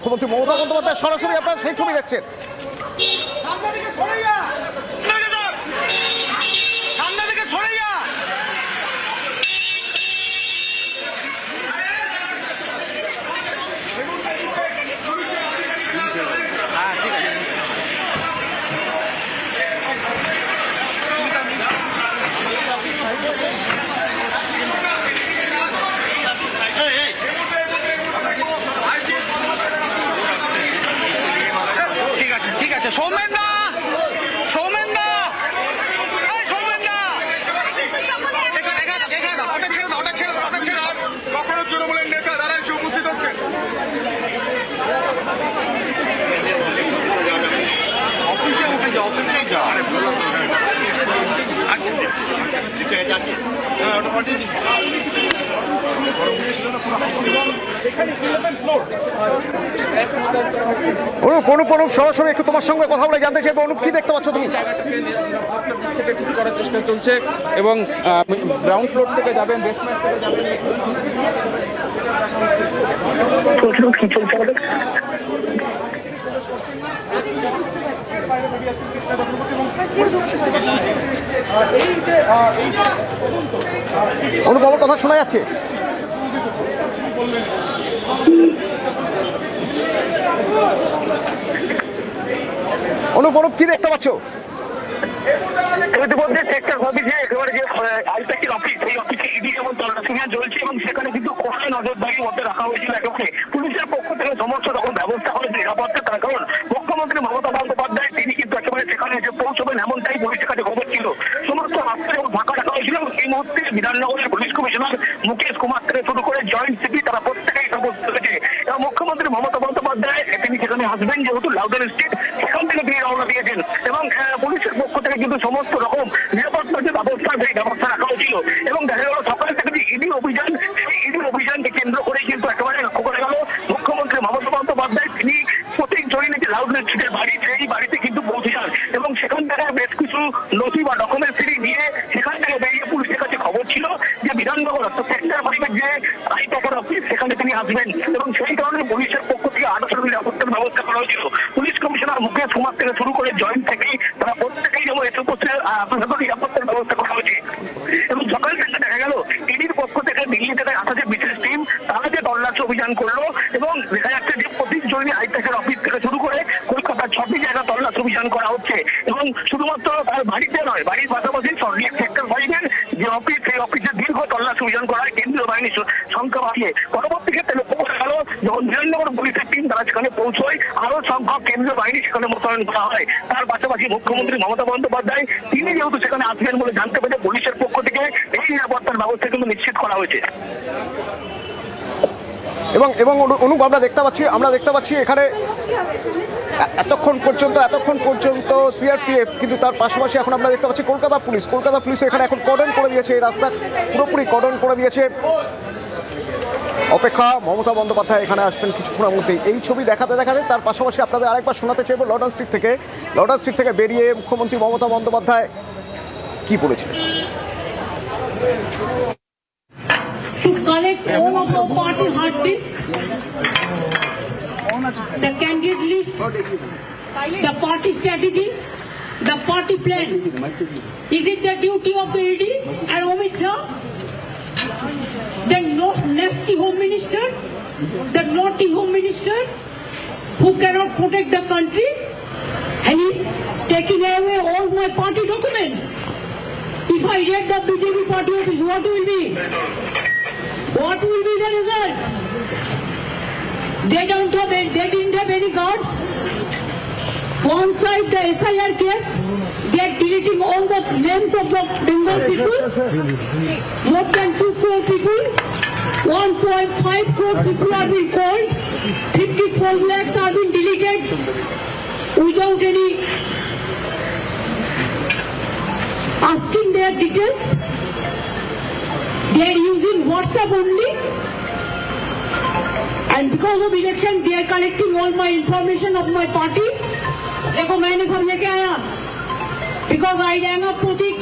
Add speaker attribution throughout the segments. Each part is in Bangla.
Speaker 1: মুখ্যমন্ত্রী মমতা বন্দ্যোপাধ্যায় সরাসরি আপনারা সেই ছবি দেখছেন।
Speaker 2: সৌমেন দা, সৌমেন দা, সৌমেন দা, ওটা ছেড়ে দাও, ওটা ছেড়ে দাও, ওটা ছেড়ে দাও। কখনো তৃণমূলের নেতা যারা এসে উপস্থিত হচ্ছেন অফিসে উঠে যাও, অফিসে যাও। ওটা পাঠিয়ে দিন।
Speaker 1: অনুপ সরাসরি একটু তোমার সঙ্গে কথা বলে জানতে চাইবো, অনুপ কি দেখতে পাচ্ছ তুমি?
Speaker 3: থেকে ঠিক করার চেষ্টা চলছে এবং গ্রাউন্ড ফ্লোর থেকে যাবেন, বেসমেন্ট থেকে যাবেন।
Speaker 1: অনুপ আমার কথা শোনা যাচ্ছে? অনুপ কি দেখতে পাচ্ছ?
Speaker 4: ইতিমধ্যে সেক্টর অফিসে একেবারে যে আইপ্যাকের অফিস, সেই অফিসে ইডি এবং তল্লাশি চলছে এবং সেখানে কিন্তু কড়া নজরদারির মধ্যে রাখা হয়েছিল। একেবারে পুলিশের পক্ষ থেকে সমস্ত রকম ব্যবস্থা হয়েছে নিরাপত্তা। তার কারণ মুখ্যমন্ত্রী মমতা বন্দ্যোপাধ্যায় তিনি কিন্তু একেবারে সেখানে এসে পৌঁছবেন এমনটাই পুলিশের কাছে খবর ছিল। সমস্ত রাস্তা এবং ফাঁকা রাখা হয়েছিল। এই মুহূর্তে বিধাননগরের পুলিশ কমিশনার মুকেশ কুমার থেকে শুরু করে জয়েন্ট সিপি তারা প্রত্যেকেই উপস্থিত হয়েছে এবং মুখ্যমন্ত্রী মমতা বন্দ্যোপাধ্যায় তিনি সেখানে আসবেন যেহেতু লাউডার স্ট্রিট, সেখান থেকে তিনি রওনা দিয়েছেন এবং পুলিশের পক্ষ থেকে কিন্তু সমস্ত রকম নিরাপত্তার যে ব্যবস্থা সেই ব্যবস্থা রাখা হয়েছিল এবং দেখা গেল সকাল থেকে যে ইডি অভিযান, সেই ইডি অভিযানকে কেন্দ্র করে কিন্তু একেবারে লক্ষ্য করা গেল মুখ্যমন্ত্রী মমতা বন্দ্যোপাধ্যায় তিনি প্রত্যেক জয়ীনে যে লাউডার স্ট্রিটের বাড়ি, সেই বাড়িতে কিন্তু পৌঁছে যান এবং সেখান থেকে বেশ কিছু নথি বা ডকুমেন্ট সিডি নিয়ে সেখান থেকে বেরিয়ে পুলিশের কাছে খবর ছিল যে বিধাননগর সেক্টর ফাইভের যে আইপ্যাকের অফিস সেখানে তিনি আসবেন এবং সেই কারণে পুলিশের পক্ষ থেকে আরো নিরাপত্তার ব্যবস্থা করা হয়েছিল। পুলিশ কমিশনার মুকেশ কুমার থেকে শুরু করে জয়েন্ট থেকেই তারা প্রত্যেকেই যেমন এসে উপস্থিত নিরাপত্তার ব্যবস্থা করা হয়েছে এবং সকাল থেকে দেখা গেল ইডির পক্ষ থেকে দিল্লি থেকে আসা যে বিশেষ টিম তারা যে তল্লাশি অভিযান করলো এবং দেখা যাচ্ছে যে প্রতীক জৈনী আইপ্যাকের অফিস থেকে শুরু করে কলকাতার 6টি জায়গা তল্লাশি অভিযান করা হচ্ছে এবং শুধুমাত্র তার বাড়িতে নয়, বাড়ির পাশাপাশি সেক্টর ফাইভের যে অফিস, সেই অফিসে দীর্ঘ তল্লাশি অভিযান করা হয় কেন্দ্রীয় বাহিনীর সংখ্যা বাড়িয়ে। পরবর্তী ক্ষেত্রে লক্ষ্য করা গেল যখন বিধাননগর পুলিশের টিম তারা সেখানে পৌঁছয় আরো সংখ্যক কেন্দ্রীয় বাহিনী সেখানে মোতায়েন করা হয়। তার পাশাপাশি মুখ্যমন্ত্রী মমতা বন্দ্যোপাধ্যায় তিনি যেহেতু সেখানে আসবেন বলে জানতে পেরে পুলিশের পক্ষ থেকে এই নিরাপত্তার ব্যবস্থা কিন্তু নিশ্চিত করা হয়েছে।
Speaker 1: এবং অনুপ আমরা দেখতে পাচ্ছি এখানে এতক্ষণ পর্যন্ত সিআরপিএফ, কিন্তু তার পাশাপাশি এখন আমরা দেখতে পাচ্ছি কলকাতা পুলিশ এখানে এখন কর্ডন করে দিয়েছে, এই রাস্তা পুরোপুরি কর্ডন করে দিয়েছে। অপেক্ষা মমতা বন্দ্যোপাধ্যায় এখানে আসবেন কিছুক্ষণের মধ্যেই। এই ছবি দেখাতে তার পাশাপাশি আপনাদের আরেকবার শোনাতে চাইব লর্ডন স্ট্রিট থেকে বেরিয়ে মুখ্যমন্ত্রী মমতা বন্দ্যোপাধ্যায় কি বলেছিলেন।
Speaker 5: To collect all of the party hard disk, the candidate list, the party strategy, the party plan. Is it the duty of the ED and Amit Shah, the nasty home minister, the naughty home minister who cannot protect the country, and he's taking away all my party documents? If I raid the BJP party office, what will be? What will be the result? They didn't have any guards. One side the SIR case, they are deleting all the names of the Bengal people. More than 2 crore people, 1.5 crore people are being called. 54 lakhs are being deleted without any asking their details. They are using WhatsApp only, and because of election they are collecting all my information of my party. देखो मैंने सब लेके आया because I rang up Pratik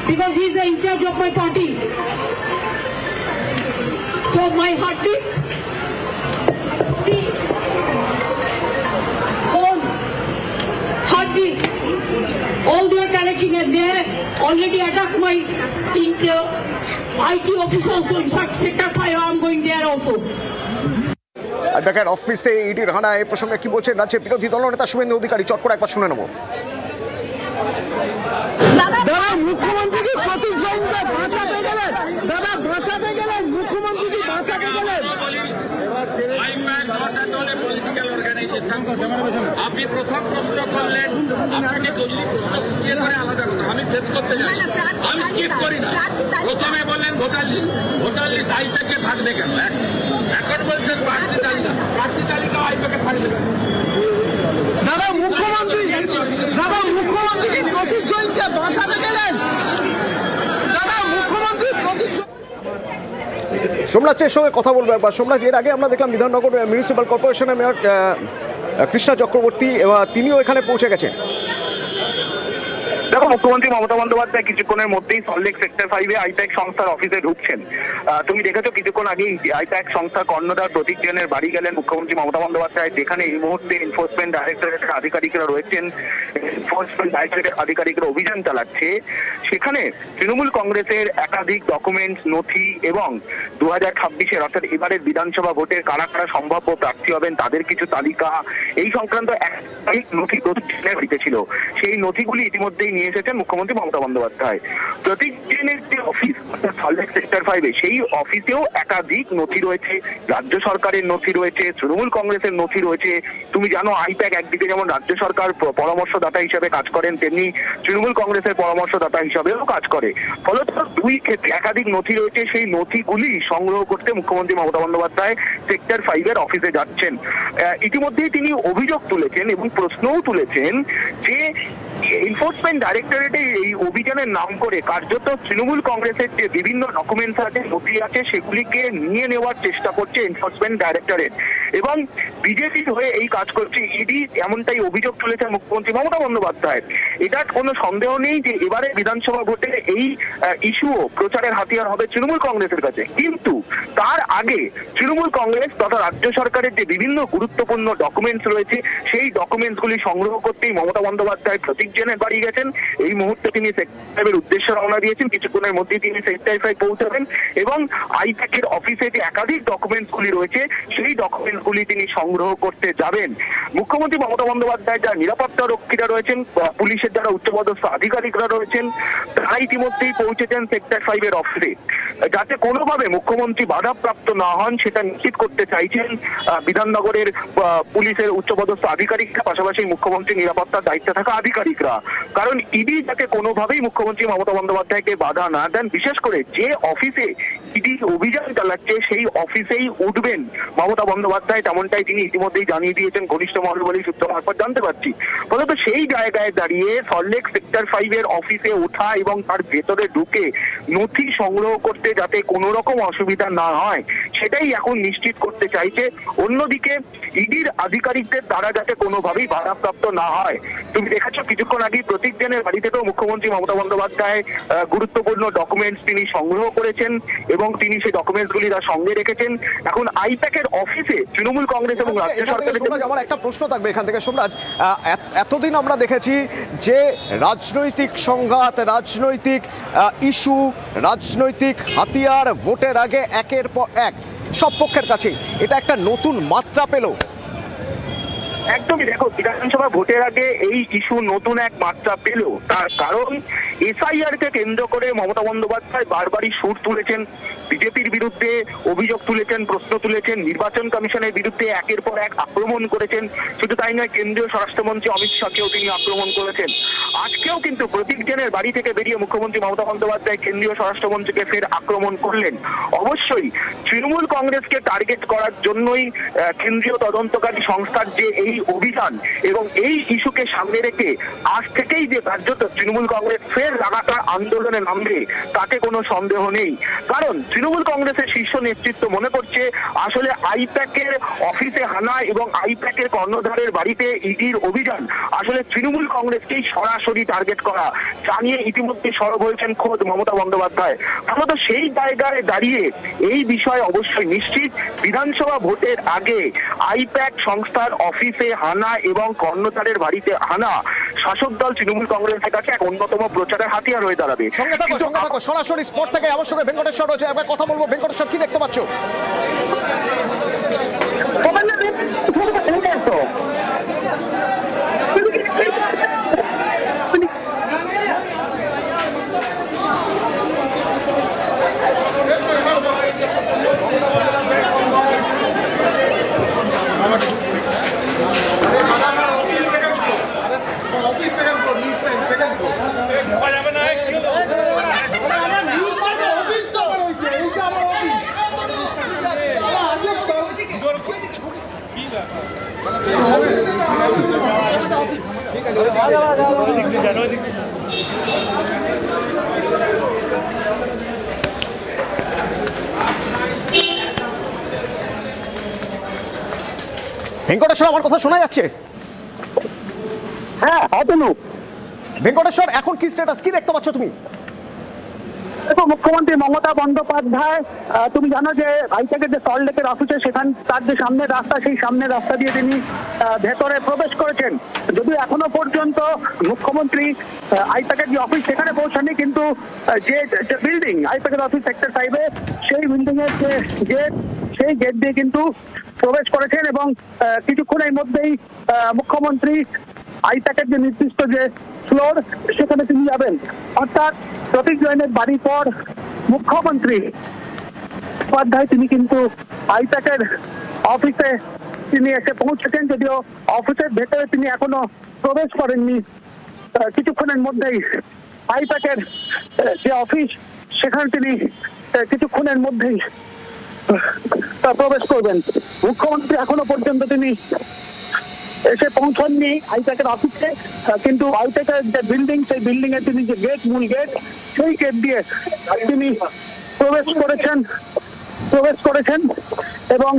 Speaker 5: because he is the in charge of my party. So my hard disk, see already attacked my IT office also in sector 5. I'm going there also.
Speaker 1: Advocate অফিসে ইডির হানা এই প্রসঙ্গে কি বলছেন রাজ্যের বিরোধী দলনেতা শুভেন্দু অধিকারী? চট করে একবার শুনে নেব।
Speaker 6: দাদা মুখ্যমন্ত্রী কি প্রতীক জৈনকে বাঁচাতে গেলেন? দাদা বাঁচাতে গেলেন, মুখ্যমন্ত্রী কি বাঁচাতে গেলেন?
Speaker 2: আপনি প্রথম প্রশ্ন করলেন, আপনাকে জরুরি প্রশ্ন শিখিয়ে ধরে আলাদা কথা, আমি ফেস করতে যাই, আমি স্কিপ করি না। প্রথমে বললেন ভোটার লিস্ট আইপ্যাকে থাকবে কেন, এখন বলছেন প্রার্থী তালিকা আইপ্যাকে থাকবে কেন?
Speaker 6: দাদা মুখ্যমন্ত্রী কি প্রতীক জৈনকে বাঁচাতে গেলেন? দাদা মুখ্যমন্ত্রী প্রতীক
Speaker 1: সোমনাথের সঙ্গে কথা বলবো একবার। সোমনাথ, এর আগে আমরা দেখলাম বিধাননগর মিউনিসিপ্যাল কর্পোরেশনের মেয়র কৃষ্ণা চক্রবর্তী, তিনিও এখানে পৌঁছে গেছেন।
Speaker 4: দেখো, মুখ্যমন্ত্রী মমতা বন্দ্যোপাধ্যায় কিছুক্ষণের মধ্যেই সল্টলেক সেক্টর 5-এ আইপ্যাক সংস্থার অফিসে ঢুকছেন। তুমি দেখেছো কিছুক্ষণ আগেই আইপ্যাক সংস্থার কর্ণধার প্রতীক জৈনের বাড়ি গেলেন মুখ্যমন্ত্রী মমতা বন্দ্যোপাধ্যায়, যেখানে এই মুহূর্তে এনফোর্সমেন্ট ডাইরেক্টরেটের আধিকারিকরা রয়েছেন। এনফোর্সমেন্ট ডাইরেক্টরেটের আধিকারিকরা অভিযান চালাচ্ছে। সেখানে তৃণমূল কংগ্রেসের একাধিক ডকুমেন্টস, নথি এবং 2026-এর অর্থাৎ এবারের বিধানসভা ভোটের কারা কারা সম্ভাব্য প্রার্থী হবেন তাদের কিছু তালিকা, এই সংক্রান্ত একাধিক নথি প্রতীক জৈনের বাড়িতে ছিল। সেই নথিগুলি ইতিমধ্যেই নিয়ে এসেছেন মুখ্যমন্ত্রী মমতা বন্দ্যোপাধ্যায়। প্রতীক জৈনের যে অফিস সল্টলেক সেক্টর 5-এ, সেই অফিসেও একাধিক নথি রয়েছে, রাজ্য সরকারের নথি রয়েছে, তৃণমূল কংগ্রেসের নথি রয়েছে। তুমি জানো আইপ্যাক একদিকে যেমন রাজ্য সরকার পরামর্শদাতা হিসেবে কাজ করেন, তেমনি তৃণমূল কংগ্রেসের পরামর্শদাতা হিসাবেও কাজ করে। ফলত দুই ক্ষেত্রে একাধিক নথি রয়েছে। সেই নথিগুলি সংগ্রহ করতে মুখ্যমন্ত্রী মমতা বন্দ্যোপাধ্যায় সেক্টর 5-এর অফিসে যাচ্ছেন। ইতিমধ্যেই তিনি অভিযোগ তুলেছেন এবং প্রশ্নও তুলেছেন যে এনফোর্সমেন্ট ডাইরেক্টরেটে এই অভিযানের নাম করে কার্যত তৃণমূল কংগ্রেসের যে বিভিন্ন ডকুমেন্টস আছে, নথি আছে, সেগুলিকে নিয়ে নেওয়ার চেষ্টা করছে এনফোর্সমেন্ট ডাইরেক্টরেট এবং বিজেপি হয়ে এই কাজ করছে ইডি, এমনটাই অভিযোগ তুলেছেন মুখ্যমন্ত্রী মমতা বন্দ্যোপাধ্যায়। এটার কোনো সন্দেহ নেই যে এবারে বিধানসভা ভোটে এই ইস্যুও প্রচারের হাতিয়ার হবে তৃণমূল কংগ্রেসের কাছে। কিন্তু তার আগে তৃণমূল কংগ্রেস তথা রাজ্য সরকারের যে বিভিন্ন গুরুত্বপূর্ণ ডকুমেন্টস রয়েছে, সেই ডকুমেন্টসগুলি সংগ্রহ করতেই মমতা বন্দ্যোপাধ্যায় প্রতীক জৈনের বাড়ি গেছেন। এই মুহূর্তে তিনি সেক্টর 5-এর উদ্দেশ্যে রওনা দিয়েছেন। কিছুক্ষণের মধ্যেই তিনি সেক্টর 5 পৌঁছাবেন এবং আইপ্যাকের অফিসে যে একাধিক ডকুমেন্টসগুলি রয়েছে, সেই ডকুমেন্টসগুলি তিনি সংগ্রহ করতে যাবেন। মুখ্যমন্ত্রী মমতা বন্দ্যোপাধ্যায় যারা নিরাপত্তা রক্ষীরা রয়েছেন, পুলিশের যারা উচ্চপদস্থ আধিকারিকরা রয়েছেন, তারা ইতিমধ্যেই পৌঁছেছেন সেক্টর 5-এর অফিসে। যাতে কোনোভাবে মুখ্যমন্ত্রী বাধাপ্রাপ্ত না হন সেটা নিশ্চিত করতে চাইছেন বিধাননগরের পুলিশের উচ্চপদস্থ আধিকারিকরা, পাশাপাশি মুখ্যমন্ত্রী নিরাপত্তার দায়িত্বে থাকা আধিকারিকরা। কারণ ইডি যাতে কোনোভাবেই মুখ্যমন্ত্রী মমতা বন্দ্যোপাধ্যায়কে বাধা না দেন, বিশেষ করে যে অফিসে ইডি অভিযান চালাচ্ছে সেই অফিসেই উঠবেন মমতা বন্দ্যোপাধ্যায়, তেমনটাই তিনি ইতিমধ্যেই জানিয়ে দিয়েছেন ঘনিষ্ঠ মহল বলেই সূত্র মারফত জানতে পারছি। ফলত সেই জায়গায় দাঁড়িয়ে সল্টলেক সেক্টর 5-এর অফিসে ওঠা এবং তার ভেতরে ঢুকে নথি সংগ্রহ করতে যাতে কোনো রকম অসুবিধা না হয় সেটাই এখন নিশ্চিত করতে চাইছে। অন্যদিকে ইডির আধিকারিকদের দ্বারা যাতে কোনোভাবেই বাধাপ্রাপ্ত না হয়। তুমি দেখেছো কিছুক্ষণ আগে প্রতীক জৈনের বাড়ি থেকেও মুখ্যমন্ত্রী মমতা বন্দ্যোপাধ্যায় গুরুত্বপূর্ণ ডকুমেন্টস তিনি সংগ্রহ করেছেন এবং তিনি সেই ডকুমেন্টসগুলি তার সঙ্গে রেখেছেন। এখন আইপ্যাকের অফিসে তৃণমূল কংগ্রেস এবং রাজ্য সরকারের
Speaker 1: আমার একটা প্রশ্ন থাকবে এখান থেকে সোমরাজ। এতদিন আমরা দেখেছি যে রাজনৈতিক সংঘাত, রাজনৈতিক ইস্যু, রাজনৈতিক হাতিয়ার ভোটের আগে একের পর এক সব পক্ষের কাছে এটা একটা নতুন মাত্রা পেল।
Speaker 4: একদমই, দেখো বিধানসভা ভোটের আগে এই ইস্যু নতুন এক মাত্রা পেল। তার কারণ এসআইআর কে কেন্দ্র করে মমতা বন্দ্যোপাধ্যায় বারবারই সুর তুলেছেন, বিজেপির বিরুদ্ধে অভিযোগ তুলেছেন, প্রশ্ন তুলেছেন, নির্বাচন কমিশনের বিরুদ্ধে একের পর এক আক্রমণ করেছেন। শুধু তাই নয়, কেন্দ্রীয় স্বরাষ্ট্রমন্ত্রী অমিত শাহকেও তিনি আক্রমণ করেছেন। আজকেও কিন্তু প্রতীক জৈনের বাড়ি থেকে বেরিয়ে মুখ্যমন্ত্রী মমতা বন্দ্যোপাধ্যায় কেন্দ্রীয় স্বরাষ্ট্রমন্ত্রীকে ফের আক্রমণ করলেন। অবশ্যই তৃণমূল কংগ্রেসকে টার্গেট করার জন্যই কেন্দ্রীয় তদন্তকারী সংস্থার যে এই অভিযান এবং এই ইস্যুকে সামনে রেখে আজ থেকেই যে কার্যত তৃণমূল কংগ্রেস ফের লাগাতার আন্দোলনে নামবে তাতে কোনো সন্দেহ নেই। কারণ তৃণমূল কংগ্রেসের শীর্ষ নেতৃত্ব মনে করছে আসলে আইপ্যাকের অফিসে হানা এবং আইপ্যাকের কর্ণধারের বাড়িতে ইডির অভিযান আসলে তৃণমূল কংগ্রেসকেই সরাসরি টার্গেট করা, জানিয়ে ইতিমধ্যে সরব হয়েছেন খোদ মমতা বন্দ্যোপাধ্যায়। মূলত সেই জায়গায় দাঁড়িয়ে এই বিষয়ে অবশ্যই নিশ্চিত বিধানসভা ভোটের আগে আইপ্যাক সংস্থার অফিসে হানা এবং কর্ণধারের বাড়িতে হানা শাসক দল তৃণমূল কংগ্রেসের কাছে এক অন্যতম প্রচারের হাতিয়ার হয়ে দাঁড়াবে।
Speaker 1: সঙ্গে থাকো সরাসরি স্পট থেকে আমার সঙ্গে ভেঙ্কটেশ্বর রয়েছে, একবার কথা বলবো। ভেঙ্কটেশ্বর, কি দেখতে পাচ্ছ? ভেঙ্কটেশ্বর, আমার কথা শোনা যাচ্ছে?
Speaker 4: হ্যাঁ,
Speaker 1: ভেঙ্কটেশ্বর, এখন কি স্ট্যাটাস, কি দেখতে পাচ্ছ তুমি?
Speaker 4: দেখো, মুখ্যমন্ত্রী মমতা বন্দ্যোপাধ্যায়, তুমি জানো যে আইপ্যাকের যে সল্ট লেকের অফিসে সেখান তার যে সামনের রাস্তা, সেই সামনের রাস্তা দিয়ে তিনি ভেতরে প্রবেশ করেছেন। যদিও এখনো পর্যন্ত মুখ্যমন্ত্রী আইপ্যাকের যে অফিস সেখানে পৌঁছাননি, কিন্তু যে বিল্ডিং আইপ্যাকের অফিস সেক্টর 5-এ, সেই বিল্ডিং এর যে গেট, সেই গেট দিয়ে কিন্তু প্রবেশ করেছেন এবং কিছুক্ষণের মধ্যেই মুখ্যমন্ত্রী আইপ্যাকের যে নির্দিষ্ট যে ফ্লোর সেখানে তিনি যাবেন। অর্থাৎ প্রতীক জৈনের বাড়ির পর মুখ্যমন্ত্রী উপাধ্যায় তিনি কিন্তু আইপ্যাকের অফিসে তিনি এসে পৌঁছেছেন, যদিও অফিসের ভেতরে তিনি এখনো প্রবেশ করেননি। কিছুক্ষণের মধ্যেই আইপ্যাকের যে অফিস সেখানে তিনি কিছুক্ষণের মধ্যেই প্রবেশ করবেন। মুখ্যমন্ত্রী এখনো পর্যন্ত তিনি এসে পৌঁছাননি আইপ্যাকের অফিসে, কিন্তু আইপ্যাকের যে বিল্ডিং, সেই বিল্ডিং এ তিনি যে গেট, মূল গেট, সেই গেট দিয়ে তিনি প্রবেশ করেছেন এবং